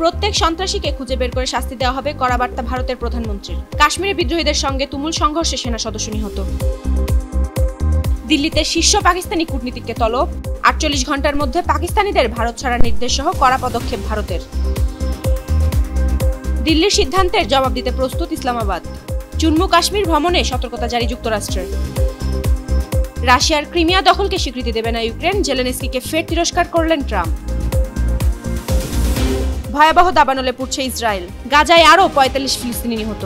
প্রত্যেক সন্ত্রাসীকে খুঁজে বের করে শাস্তি দেওয়া হবে, কড়া বার্তা ভারতের প্রধানমন্ত্রীর। কাশ্মীরে বিদ্রোহীদের সঙ্গে তুমুল সংঘর্ষে সেনা সদস্য নিহত। দিল্লিতে শীর্ষ পাকিস্তানি কূটনীতিককে তলব। 48 ঘন্টার মধ্যে পাকিস্তানিদের ভারত ছাড়ার নির্দেশ সহ কড়া পদক্ষেপ ভারতের। দিল্লির সিদ্ধান্তের জবাব দিতে প্রস্তুত ইসলামাবাদ। জম্মু কাশ্মীর ভ্রমণে সতর্কতা জারি যুক্তরাষ্ট্রের। রাশিয়ার ক্রিমিয়া দখলকে স্বীকৃতি দেবে না ইউক্রেন, জেলেনস্কিকে ফের তিরস্কার করলেন ট্রাম্প। ভয়াবহ দাবানলে পুড়ছে ইসরায়েল, গাজায় আরও 45 ফিলিস্তিনি নিহত।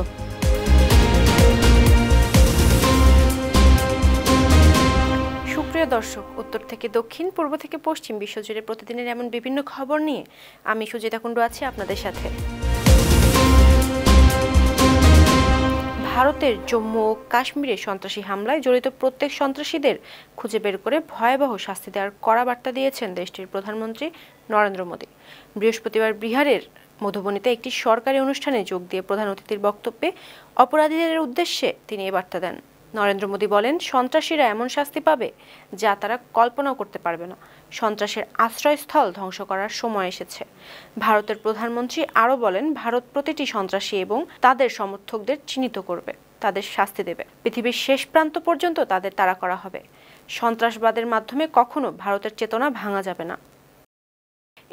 সুপ্রিয় দর্শক, উত্তর থেকে দক্ষিণ, পূর্ব থেকে পশ্চিম, বিশ্বজুড়ে প্রতিদিনের এমন বিভিন্ন খবর নিয়ে আমি সুজিতা কুণ্ডু আছি আপনাদের সাথে। ভারতের জম্মু ও কাশ্মীরে সন্ত্রাসী হামলায় জড়িত প্রত্যেক সন্ত্রাসীদের খুঁজে বের করে ভয়াবহ শাস্তি দেওয়ার কড়া বার্তা দিয়েছেন দেশটির প্রধানমন্ত্রী নরেন্দ্র মোদী। বৃহস্পতিবার বিহারের মধুবনীতে একটি সরকারি অনুষ্ঠানে যোগ দিয়ে প্রধান অতিথির বক্তব্যে অপরাধীদের উদ্দেশ্যে তিনি এ বার্তা দেন। নরেন্দ্র মোদী বলেন, সন্ত্রাসীরা এমন শাস্তি পাবে যা তারা কল্পনাও করতে পারবে না। সন্ত্রাসের আশ্রয়স্থল ধ্বংস করার সময় এসেছে। ভারতের প্রধানমন্ত্রী আরও বলেন, ভারত প্রতিটি সন্ত্রাসী এবং তাদের সমর্থকদের চিহ্নিত করবে, তাদের শাস্তি দেবে। পৃথিবীর শেষ প্রান্ত পর্যন্ত তাদের তাড়া করা হবে। সন্ত্রাসবাদের মাধ্যমে কখনো ভারতের চেতনা ভাঙা যাবে না।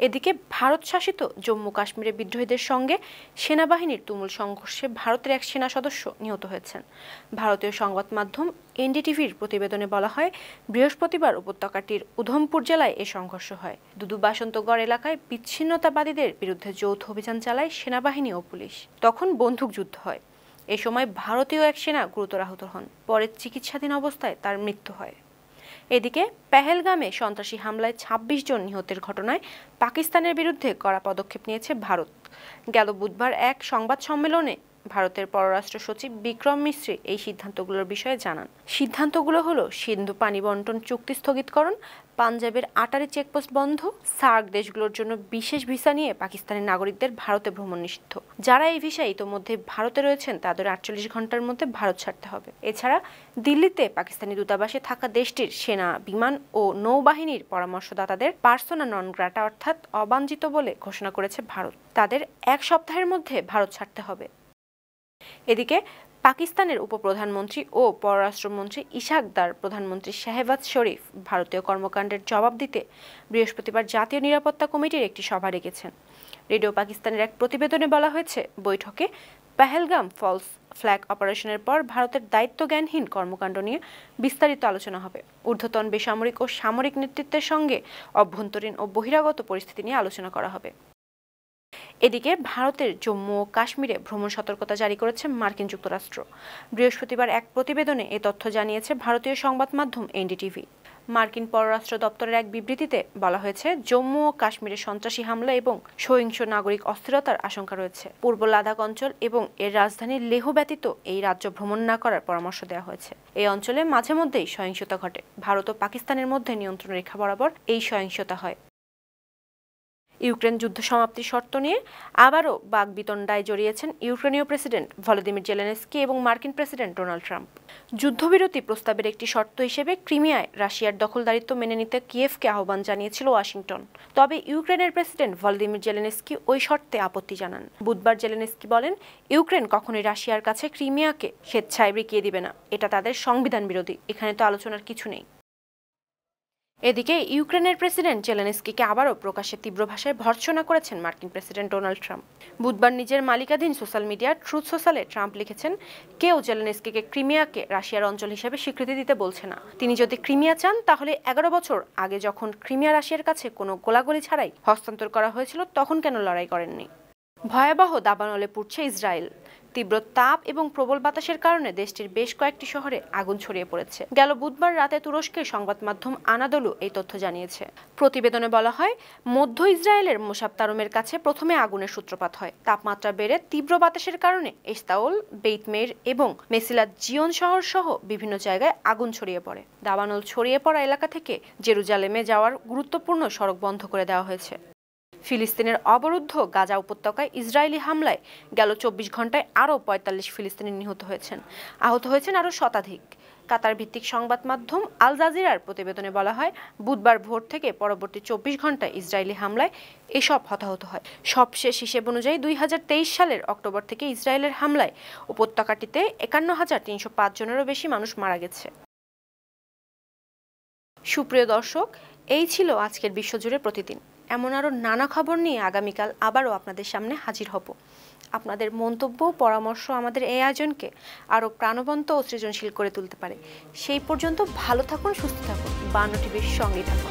এদিকে ভারত শাসিত জম্মু কাশ্মীরে বিদ্রোহীদের সঙ্গে সেনাবাহিনীর তুমুল সংঘর্ষে ভারতের এক সেনা সদস্য নিহত হয়েছেন। ভারতীয় সংবাদ মাধ্যম এনডিটিভির প্রতিবেদনে বলা হয়, বৃহস্পতিবার উপত্যকাটির উধমপুর জেলায় এ সংঘর্ষ হয়। দুদু বাসন্তগড় এলাকায় বিচ্ছিন্নতাবাদীদের বিরুদ্ধে যৌথ অভিযান চালায় সেনাবাহিনী ও পুলিশ। তখন বন্দুকযুদ্ধ হয়। এ সময় ভারতীয় এক সেনা গুরুতর আহত হন। পরে চিকিৎসাধীন অবস্থায় তার মৃত্যু হয়। এদিকে পেহেলগামে সন্ত্রাসী হামলায় 26 জন নিহতের ঘটনায় পাকিস্তানের বিরুদ্ধে কড়া পদক্ষেপ নিয়েছে ভারত। গেল বুধবার এক সংবাদ সম্মেলনে ভারতের পররাষ্ট্র সচিব বিক্রম মিশ্রি এই সিদ্ধান্তগুলোর বিষয়ে জানান। সিদ্ধান্তগুলো হলো সিন্ধু পানি বন্টন চুক্তি স্থগিতকরণ, পাঞ্জাবের আটারি চেকপোস্ট বন্ধ, সার্ক দেশগুলোর জন্য বিশেষ ভিসা নিয়ে পাকিস্তানের নাগরিকদের ভারতে ভ্রমণ নিষিদ্ধ। যারা এই ভিসা ইতোমধ্যে ভারতে রয়েছেন তাদের 48 ঘন্টার মধ্যে ভারত ছাড়তে হবে। এছাড়া দিল্লিতে পাকিস্তানি দূতাবাসে থাকা দেশটির সেনা, বিমান ও নৌবাহিনীর পরামর্শদাতাদের পার্সোনা নন গ্রাটা অর্থাৎ অবাঞ্ছিত বলে ঘোষণা করেছে ভারত। তাদের 1 সপ্তাহের মধ্যে ভারত ছাড়তে হবে। এদিকে পাকিস্তানের উপপ্রধানমন্ত্রী ও পররাষ্ট্রমন্ত্রী ইশাক দার প্রধানমন্ত্রী শাহবাজ শরীফ ভারতীয় কর্মকাণ্ডের জবাব দিতে বৃহস্পতিবার জাতীয় নিরাপত্তা কমিটির একটি সভা ডেকেছেন। রেডিও পাকিস্তানের এক প্রতিবেদনে বলা হয়েছে, বৈঠকে পেহেলগাম ফলস ফ্ল্যাগ অপারেশনের পর ভারতের দায়িত্বজ্ঞানহীন কর্মকাণ্ড নিয়ে বিস্তারিত আলোচনা হবে। ঊর্ধ্বতন বেসামরিক ও সামরিক নেতৃত্বের সঙ্গে অভ্যন্তরীণ ও বহিরাগত পরিস্থিতি নিয়ে আলোচনা করা হবে। এদিকে ভারতের জম্মু ও কাশ্মীরে ভ্রমণ সতর্কতা জারি করেছে মার্কিন যুক্তরাষ্ট্র। বৃহস্পতিবার এক প্রতিবেদনে এ তথ্য জানিয়েছে ভারতীয় সংবাদ মাধ্যম এনডিটিভি। মার্কিন পররাষ্ট্র দপ্তরের এক বিবৃতিতে বলা হয়েছে, জম্মু ও কাশ্মীরে সন্ত্রাসী হামলা এবং সহিংস নাগরিক অস্থিরতার আশঙ্কা রয়েছে। পূর্ব লাদাখ অঞ্চল এবং এর রাজধানী লেহ ব্যতীত এই রাজ্য ভ্রমণ না করার পরামর্শ দেওয়া হয়েছে। এই অঞ্চলে মাঝে মধ্যেই সহিংসতা ঘটে। ভারত ও পাকিস্তানের মধ্যে নিয়ন্ত্রণ রেখা বরাবর এই সহিংসতা হয়। ইউক্রেন যুদ্ধ সমাপ্তির শর্ত নিয়ে আবারও বাকবিতণ্ডায় জড়িয়েছেন ইউক্রেনীয় প্রেসিডেন্ট ভলোদিমির জেলেনস্কি এবং মার্কিন প্রেসিডেন্ট ডোনাল্ড ট্রাম্প। যুদ্ধবিরতি প্রস্তাবের একটি শর্ত হিসেবে ক্রিমিয়ায় রাশিয়ার দখলদারিত্ব মেনে নিতে কিয়েভকে আহ্বান জানিয়েছিল ওয়াশিংটন। তবে ইউক্রেনের প্রেসিডেন্ট ভলোদিমির জেলেনস্কি ওই শর্তে আপত্তি জানান। বুধবার জেলেনস্কি বলেন, ইউক্রেন কখনোই রাশিয়ার কাছে ক্রিমিয়াকে স্বেচ্ছায় বিকিয়ে দিবে না। এটা তাদের সংবিধান বিরোধী। এখানে তো আলোচনার কিছু নেই। এদিকে ইউক্রেনের প্রেসিডেন্ট জেলেনস্কিকে আবারও প্রকাশ্যে তীব্র ভাষায় ভর্ৎসনা করেছেন মার্কিন প্রেসিডেন্ট ডোনাল্ড ট্রাম্প। বুধবার নিজের মালিকাধীন সোশ্যাল মিডিয়া ট্রুথ সোশ্যালে ট্রাম্প লিখেছেন, কেউ জেলেনস্কিকে ক্রিমিয়াকে রাশিয়ার অঞ্চল হিসেবে স্বীকৃতি দিতে বলছে না। তিনি যদি ক্রিমিয়া চান তাহলে 11 বছর আগে যখন ক্রিমিয়া রাশিয়ার কাছে কোনো গোলাগুলি ছাড়াই হস্তান্তর করা হয়েছিল তখন কেন লড়াই করেননি। ভয়াবহ দাবানলে পুড়ছে ইসরায়েল। তীব্র তাপ এবং প্রবল বাতাসের কারণে দেশটির বেশ কয়েকটি শহরে আগুন ছড়িয়ে পড়েছে। গেল বুধবার রাতে তুরস্কের সংবাদ মাধ্যম আনাদলু এই তথ্য জানিয়েছে। প্রতিবেদনে বলা হয়, মধ্য ইসরায়েলের মোসাব তারুমের কাছে প্রথমে আগুনের সূত্রপাত হয়। তাপমাত্রা বেড়ে তীব্র বাতাসের কারণে এস্তাওল, বেইতমের এবং মেসিলাত জিয়ন শহর সহ বিভিন্ন জায়গায় আগুন ছড়িয়ে পড়ে। দাবানল ছড়িয়ে পড়া এলাকা থেকে জেরুজালেমে যাওয়ার গুরুত্বপূর্ণ সড়ক বন্ধ করে দেওয়া হয়েছে। ফিলিস্তিনের অবরুদ্ধ গাজা উপত্যকায় ইসরায়েলি হামলায় গেল 24 ঘন্টায় আরও 45 ফিলিস্তিনি নিহত হয়েছেন। আহত হয়েছেন আরও শতাধিক। কাতার ভিত্তিক সংবাদ মাধ্যম আল জাজিরার প্রতিবেদনে বলা হয়, বুধবার ভোর থেকে পরবর্তী ২৪ ঘন্টায় ইসরায়েলি হামলায় এসব হতাহত হয়। সবশেষ হিসেব অনুযায়ী ২০২৩ সালের অক্টোবর থেকে ইসরায়েলের হামলায় উপত্যকাটিতে ৫১,৩০৫ জনেরও বেশি মানুষ মারা গেছে। সুপ্রিয় দর্শক, এই ছিল আজকের বিশ্বজুড়ে প্রতিদিন। এমন আরও নানা খবর নিয়ে আগামীকাল আবারও আপনাদের সামনে হাজির হব। আপনাদের মন্তব্য পরামর্শ আমাদের এই আয়োজনকে আরও প্রাণবন্ত ও সৃজনশীল করে তুলতে পারে। সেই পর্যন্ত ভালো থাকুন, সুস্থ থাকুন, ৫২ টিভির সঙ্গেই থাকুন।